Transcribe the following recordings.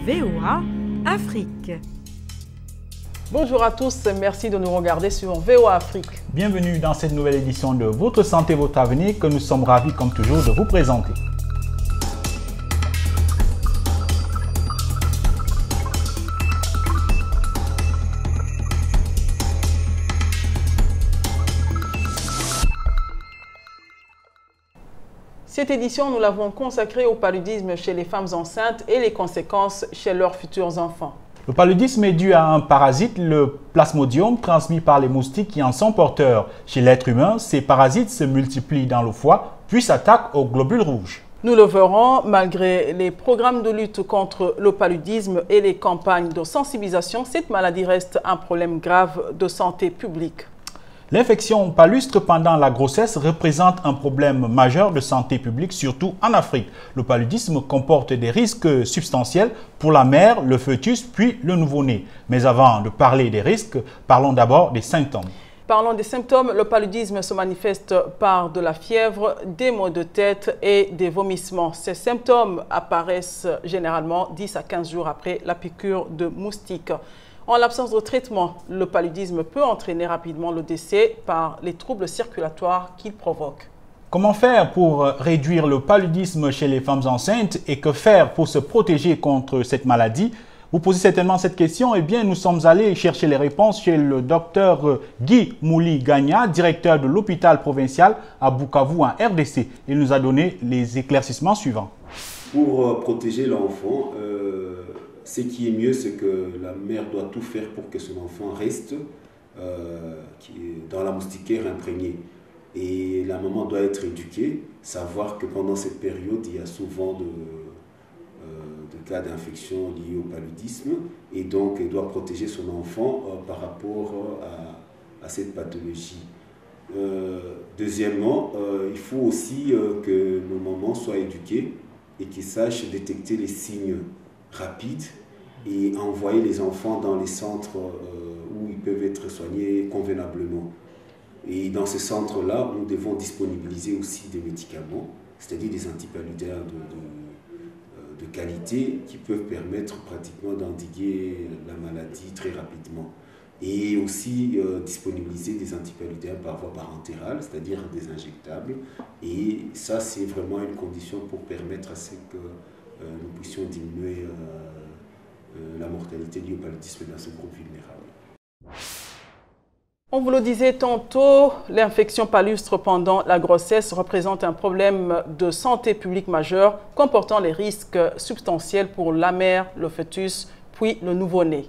VOA Afrique. Bonjour à tous, merci de nous regarder sur VOA Afrique. Bienvenue dans cette nouvelle édition de Votre Santé, Votre Avenir que nous sommes ravis comme toujours de vous présenter. Cette édition, nous l'avons consacrée au paludisme chez les femmes enceintes et les conséquences chez leurs futurs enfants. Le paludisme est dû à un parasite, le plasmodium, transmis par les moustiques qui en sont porteurs. Chez l'être humain, ces parasites se multiplient dans le foie, puis s'attaquent aux globules rouges. Nous le verrons, malgré les programmes de lutte contre le paludisme et les campagnes de sensibilisation, cette maladie reste un problème grave de santé publique. L'infection palustre pendant la grossesse représente un problème majeur de santé publique, surtout en Afrique. Le paludisme comporte des risques substantiels pour la mère, le fœtus, puis le nouveau-né. Mais avant de parler des risques, parlons d'abord des symptômes. Parlons des symptômes. Le paludisme se manifeste par de la fièvre, des maux de tête et des vomissements. Ces symptômes apparaissent généralement 10 à 15 jours après la piqûre de moustique. En l'absence de traitement, le paludisme peut entraîner rapidement le décès par les troubles circulatoires qu'il provoque. Comment faire pour réduire le paludisme chez les femmes enceintes et que faire pour se protéger contre cette maladie? Vous posez certainement cette question. Eh bien, nous sommes allés chercher les réponses chez le docteur Guy Mouli-Gagna, directeur de l'hôpital provincial à Bukavu en RDC. Il nous a donné les éclaircissements suivants. Pour protéger l'enfant, ce qui est mieux, c'est que la mère doit tout faire pour que son enfant reste dans la moustiquaire imprégnée. Et la maman doit être éduquée, savoir que pendant cette période, il y a souvent de cas d'infection liés au paludisme. Et donc, elle doit protéger son enfant par rapport à cette pathologie. Deuxièmement, il faut aussi que nos mamans soient éduquées et qu'ils sachent détecter les signes rapides et envoyer les enfants dans les centres où ils peuvent être soignés convenablement. Et dans ces centres-là, nous devons disponibiliser aussi des médicaments, c'est-à-dire des antipaludéens de qualité qui peuvent permettre pratiquement d'endiguer la maladie très rapidement. Et aussi disponibiliser des antipaludéens par voie parentérale, c'est-à-dire des injectables. Et ça, c'est vraiment une condition pour permettre à ce que nous puissions diminuer la mortalité liée au paludisme dans ce groupe vulnérable. On vous le disait tantôt, l'infection palustre pendant la grossesse représente un problème de santé publique majeur comportant les risques substantiels pour la mère, le fœtus, puis le nouveau-né.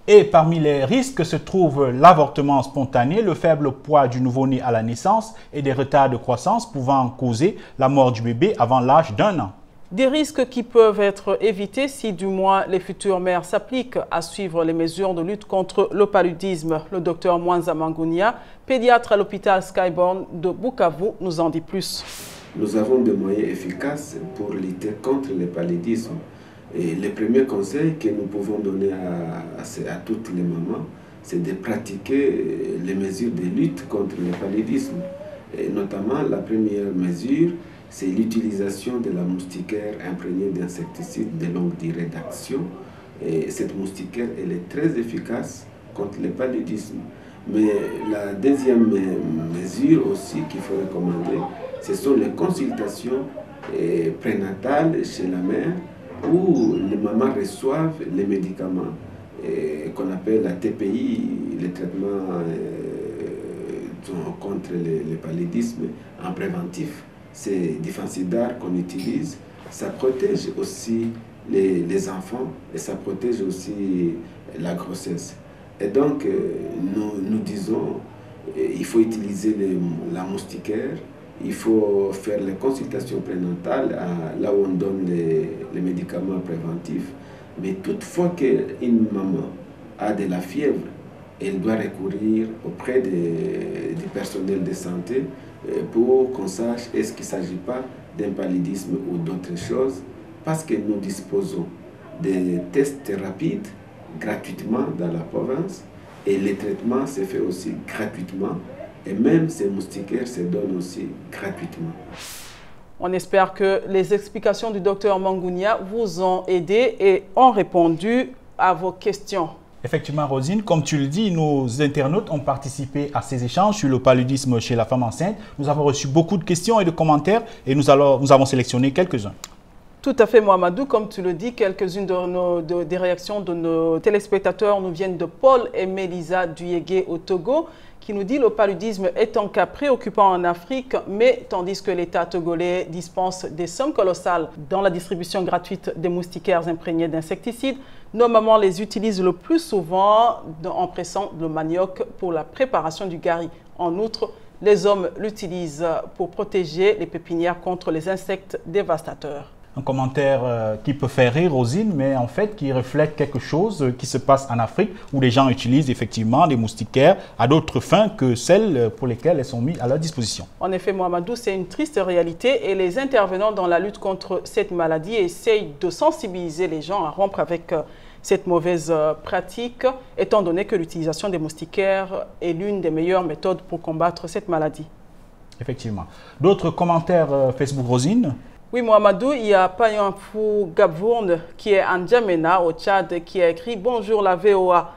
Et parmi les risques se trouvent l'avortement spontané, le faible poids du nouveau-né à la naissance et des retards de croissance pouvant causer la mort du bébé avant l'âge d'1 an. Des risques qui peuvent être évités si du moins les futures mères s'appliquent à suivre les mesures de lutte contre le paludisme. Le docteur Mwanza Mangounia, pédiatre à l'hôpital Skyborn de Bukavu, nous en dit plus. Nous avons des moyens efficaces pour lutter contre le paludisme. Et les premiers conseils que nous pouvons donner à toutes les mamans, c'est de pratiquer les mesures de lutte contre le paludisme. Et notamment, la première mesure, c'est l'utilisation de la moustiquaire imprégnée d'insecticides de longue durée d'action. Et cette moustiquaire, elle est très efficace contre le paludisme. Mais la deuxième mesure aussi qu'il faut recommander, ce sont les consultations prénatales chez la mère où les mamans reçoivent les médicaments qu'on appelle la TPI, les traitements contre le paludisme en préventif. C'est du fansidar qu'on utilise. Ça protège aussi les enfants et ça protège aussi la grossesse. Et donc, nous disons, il faut utiliser la moustiquaire, il faut faire les consultations prénatales là où on donne les médicaments préventifs. Mais toutefois qu'une maman a de la fièvre, elle doit recourir auprès du personnel de santé pour qu'on sache est-ce qu'il ne s'agit pas d'un paludisme ou d'autres choses, parce que nous disposons de tests rapides gratuitement dans la province et les traitements se font aussi gratuitement et même ces moustiquaires se donnent aussi gratuitement. On espère que les explications du docteur Mangounia vous ont aidé et ont répondu à vos questions. Effectivement, Rosine, comme tu le dis, nos internautes ont participé à ces échanges sur le paludisme chez la femme enceinte. Nous avons reçu beaucoup de questions et de commentaires et nous avons sélectionné quelques-uns. Tout à fait, Mohamedou. Comme tu le dis, quelques-unes des réactions de nos téléspectateurs nous viennent de Paul et Mélisa Duyégué au Togo, qui nous dit le paludisme est un cas préoccupant en Afrique, mais tandis que l'État togolais dispense des sommes colossales dans la distribution gratuite des moustiquaires imprégnés d'insecticides, nos mamans les utilisent le plus souvent en pressant le manioc pour la préparation du gari. En outre, les hommes l'utilisent pour protéger les pépinières contre les insectes dévastateurs. Un commentaire qui peut faire rire, Rosine, mais en fait qui reflète quelque chose qui se passe en Afrique où les gens utilisent effectivement des moustiquaires à d'autres fins que celles pour lesquelles elles sont mises à leur disposition. En effet, Mohamedou, c'est une triste réalité et les intervenants dans la lutte contre cette maladie essayent de sensibiliser les gens à rompre avec cette mauvaise pratique, étant donné que l'utilisation des moustiquaires est l'une des meilleures méthodes pour combattre cette maladie. Effectivement. D'autres commentaires Facebook, Rosine? Oui, Mohamedou, il y a Payanfou Gabvourne qui est en N'Djamena au Tchad qui a écrit « Bonjour la VOA ».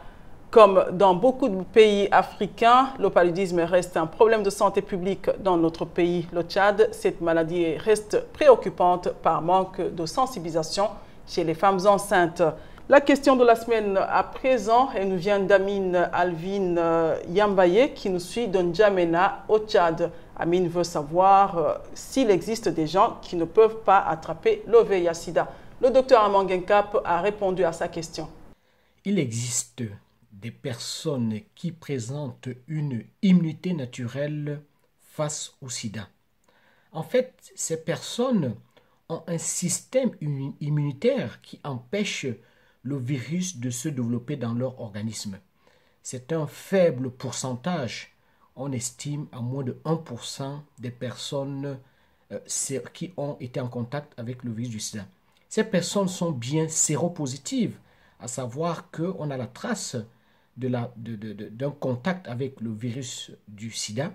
Comme dans beaucoup de pays africains, le paludisme reste un problème de santé publique dans notre pays, le Tchad. Cette maladie reste préoccupante par manque de sensibilisation chez les femmes enceintes. La question de la semaine à présent, elle nous vient d'Amine Alvin Yambaye qui nous suit de N'Djamena au Tchad. Amine veut savoir s'il existe des gens qui ne peuvent pas attraper le VIH-Sida. Le docteur Amangenkap a répondu à sa question. Il existe des personnes qui présentent une immunité naturelle face au sida. En fait, ces personnes ont un système immunitaire qui empêche le virus de se développer dans leur organisme. C'est un faible pourcentage. On estime à moins de 1% des personnes qui ont été en contact avec le virus du sida. Ces personnes sont bien séropositives, à savoir qu'on a la trace d'un contact avec le virus du sida,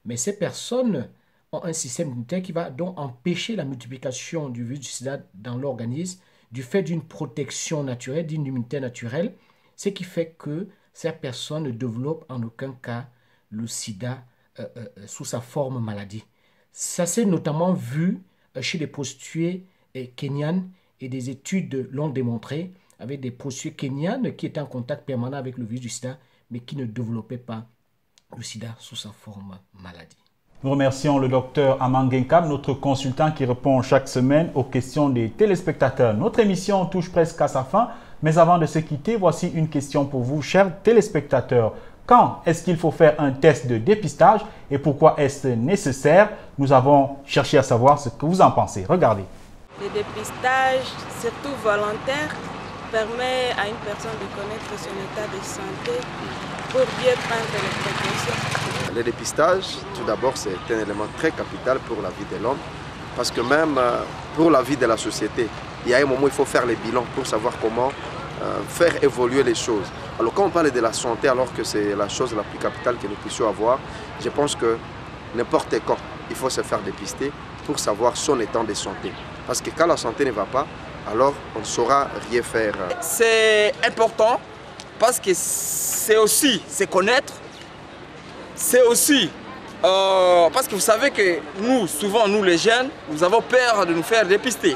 mais ces personnes ont un système immunitaire qui va donc empêcher la multiplication du virus du sida dans l'organisme du fait d'une protection naturelle, d'une immunité naturelle, ce qui fait que ces personnes ne développent en aucun cas le sida sous sa forme maladie. Ça s'est notamment vu chez les prostituées kenyanes et des études l'ont démontré avec des prostituées kenyanes qui étaient en contact permanent avec le virus du sida mais qui ne développaient pas le sida sous sa forme maladie. Nous remercions le docteur Amangenkap, notre consultant qui répond chaque semaine aux questions des téléspectateurs. Notre émission touche presque à sa fin, mais avant de se quitter, voici une question pour vous, chers téléspectateurs. Quand est-ce qu'il faut faire un test de dépistage et pourquoi est-ce nécessaire? Nous avons cherché à savoir ce que vous en pensez. Regardez. Le dépistage, surtout volontaire, permet à une personne de connaître son état de santé pour bien prendre les précautions. Le dépistage, tout d'abord, c'est un élément très capital pour la vie de l'homme parce que même pour la vie de la société, il y a un moment où il faut faire les bilans pour savoir comment faire évoluer les choses. Alors quand on parle de la santé, alors que c'est la chose la plus capitale que nous puissions avoir, je pense que n'importe quand, il faut se faire dépister pour savoir son état de santé. Parce que quand la santé ne va pas, alors on ne saura rien faire. C'est important parce que c'est aussi se connaître, c'est aussi parce que vous savez que nous, souvent nous les jeunes, nous avons peur de nous faire dépister.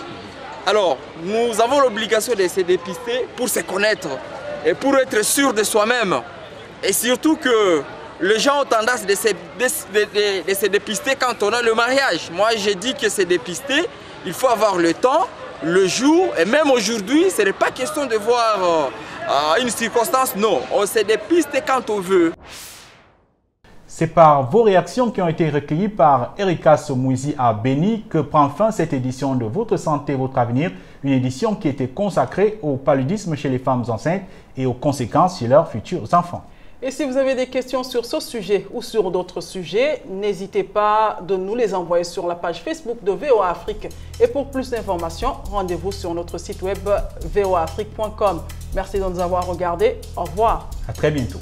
Alors, nous avons l'obligation de se dépister pour se connaître et pour être sûr de soi-même. Et surtout que les gens ont tendance de se dépister quand on a le mariage. Moi, j'ai dit que se dépister, il faut avoir le temps, le jour, et même aujourd'hui, ce n'est pas question de voir une circonstance, non. On se dépiste quand on veut. C'est par vos réactions qui ont été recueillies par Erika Somouizi à Béni que prend fin cette édition de Votre Santé, Votre Avenir, une édition qui était consacrée au paludisme chez les femmes enceintes et aux conséquences chez leurs futurs enfants. Et si vous avez des questions sur ce sujet ou sur d'autres sujets, n'hésitez pas de nous les envoyer sur la page Facebook de VOA Afrique. Et pour plus d'informations, rendez-vous sur notre site web voaafrique.com. Merci de nous avoir regardés. Au revoir. À très bientôt.